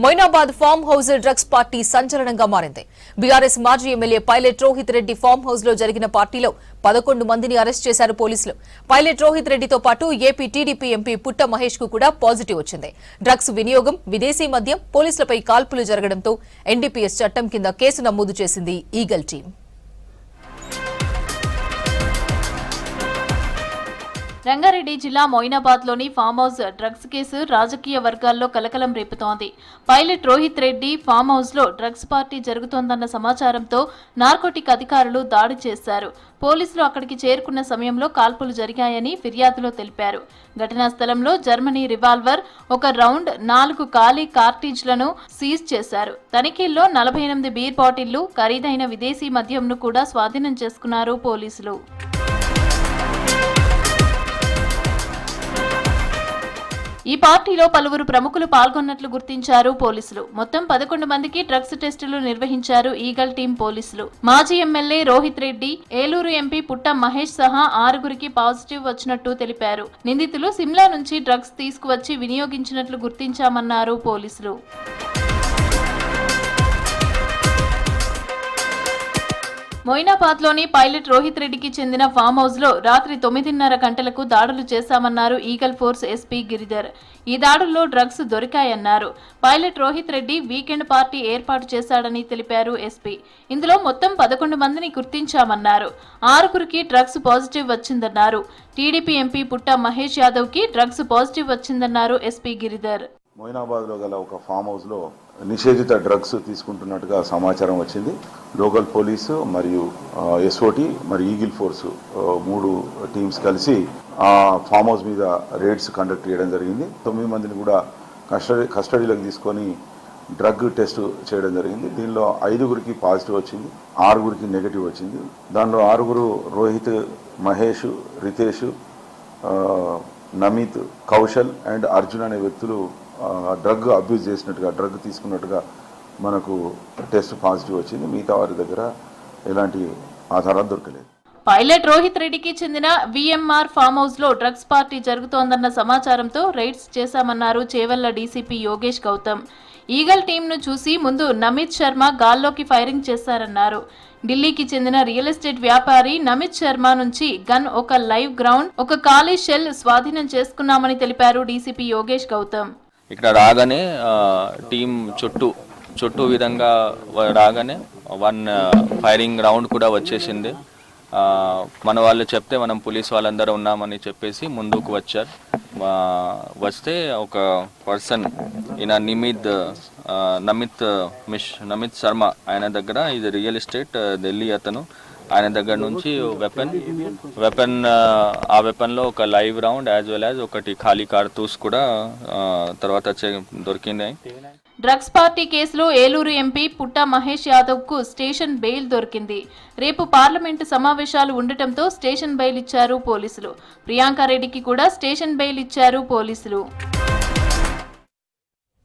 Moinabad form house drugs party సంచలనంగా మారింది. BRS మాజీ MLA pilot Rohit Reddy farm house లో జరిగిన పార్టీలో 11 మందిని అరెస్ట్ చేశారు పోలీసులు. పైలట్ రోహిత్ రెడ్డితో పాటు AP TDP MP Putta Mahesh కు కూడా పాజిటివ్ వచ్చింది. డ్రగ్స్ వినియోగం, విదేశీ మద్యం, పోలీసులపై కాల్పులు జరగడంతో ఎన్డీపీఎస్ చట్టం కింద కేసు నమోదు చేసింది ఈగల్ టీం. రంగారెడ్డి జిల్లా మొయినాబాద్లోని ఫామ్ హౌస్ డ్రగ్స్ కేసు రాజకీయ వర్గాల్లో కలకలం రేపుతోంది. పైలట్ రోహిత్ రెడ్డి ఫామ్ హౌస్లో డ్రగ్స్ పార్టీ జరుగుతోందన్న సమాచారంతో నార్కోటిక్ అధికారులు దాడి చేశారు. పోలీసులు అక్కడికి చేరుకున్న సమయంలో కాల్పులు జరిగాయని ఫిర్యాదులో తెలిపారు. ఘటనా స్థలంలో జర్మనీ రివాల్వర్, ఒక రౌండ్, 4 ఖాళీ కార్టిజ్లను సీజ్ చేశారు. తనిఖీల్లో 48 బీర్ బాటిళ్లు, ఖరీదైన విదేశీ మద్యంను కూడా స్వాధీనం చేసుకున్నారు పోలీసులు. ఈ పార్టీలో పలువురు ప్రముఖులు పాల్గొన్నట్లు గుర్తించారు పోలీసులు. మొత్తం 11 మందికి డ్రగ్స్ టెస్టులు నిర్వహించారు ఈగల్ టీం పోలీసులు. మాజీ ఎమ్మెల్యే రోహిత్ రెడ్డి, ఏలూరు ఎంపీ పుట్ట మహేష్ సహా 6గురికి పాజిటివ్ వచ్చినట్టు తెలిపారు. నిందితులు సిమ్లా నుంచి డ్రగ్స్ తీసుకువచ్చి వినియోగించినట్లు గుర్తించామన్నారు పోలీసులు. మొయినాబాద్లోని పైలట్ రోహిత్ రెడ్డికి చెందిన ఫామ్ హౌస్ లో రాత్రి 9:30 గంటలకు దాడులు చేశామన్నారు ఈగల్ ఫోర్స్ ఎస్పీ గిరిధర్. ఈ దాడుల్లో డ్రగ్స్ దొరికాయన్నారు. Pilot Rohit Reddy weekend party ఏర్పాటు చేశాడని తెలిపారు ఎస్పీ. ఇందులో మొత్తం 11 మందిని గుర్తించామన్నారు. 6గురికి డ్రగ్స్ పాజిటివ్ వచ్చిందన్నారు. టీడీపీ ఎంపీ పుట్ట మహేష్ యాదవ్ కి డ్రగ్స్ పాజిటివ్ వచ్చిందన్నారు ఎస్పీ గిరిధర్. మొయినాబాద్ లో గల ఒక ఫామ్ హౌస్ లో నిషేధిత డ్రగ్స్ తీసుకుంటున్నట్టుగా సమాచారం వచ్చింది. లోకల్ పోలీసు మరియు ఎస్ఓటి మరియు ఈగిల్ ఫోర్స్ 3 టీమ్స్ కలిసి ఆ ఫామ్ హౌస్ మీద రేడ్స్ కండక్ట్ చేయడం జరిగింది. 9 మందిని కూడా కస్టడీలోకి తీసుకొని డ్రగ్ టెస్ట్ చేయడం జరిగింది. దీనిలో 5గురికి పాజిటివ్ వచ్చింది, 6గురికి నెగటివ్ వచ్చింది. దానిలో 6గురు రోహిత్, మహేష్, రితేష్, నమిత్, కౌశల్ అండ్ అర్జున్ అనే వ్యక్తులు డ్రగ్ అబ్యూజ్ చేసినట్టుగా, డ్రగ్ తీసుకున్నట్టుగా మనకు టెస్ట్ పాజిటివ్ వచ్చింది. మిగతా వారి దగ్గర ఎలాంటి ఆధారాలు దొరకలేదు. పైలట్ రోహిత్ రెడ్డికి చెందిన విఎంఆర్ ఫామ్ హౌస్ లో డ్రగ్స్ పార్టీ జరుగుతోందన్న సమాచారంతో రైడ్స్ చేశామన్నారు చేవెళ్ల డీసీపీ యోగేష్ గౌతమ్. ఈగల్ టీంను చూసి ముందు నమిత్ శర్మ గాల్లోకి ఫైరింగ్ చేశారన్నారు. ఢిల్లీకి చెందిన రియల్ ఎస్టేట్ వ్యాపారి నమిత్ శర్మ నుంచి గన్, ఒక లైవ్ గ్రౌండ్, ఒక ఖాళీ షెల్ స్వాధీనం చేసుకున్నామని తెలిపారు డీసీపీ యోగేష్ గౌతమ్. ఇక్కడ రాగానే టీం చుట్టూ విధంగా రాగానే 1 ఫైరింగ్ రౌండ్ కూడా వచ్చేసింది. మన వాళ్ళు చెప్తే మనం పోలీస్ వాళ్ళందరూ ఉన్నామని చెప్పేసి ముందుకు వచ్చారు. వస్తే ఒక పర్సన్ ఈయన నమిత్ శర్మ, ఆయన దగ్గర ఇది రియల్ ఎస్టేట్ ఢిల్లీ అతను, ఆయన దగ్గర నుంచి వెపన్ ఆ వెపన్లో ఒక live round as well as ఒకటి ఖాళీ కార్తూస్ కూడా తర్వాత దొరికింది. డ్రగ్స్ పార్టీ కేసులో ఏలూరు ఎంపీ పుట్ట మహేష్ యాదవ్ కు స్టేషన్ బెయిల్ దొరికింది. రేపు పార్లమెంటు సమావేశాలు ఉండటంతో స్టేషన్ బెయిల్ ఇచ్చారు పోలీసులు. ప్రియాంక రెడ్డికి కూడా స్టేషన్ బెయిల్ ఇచ్చారు పోలీసులు.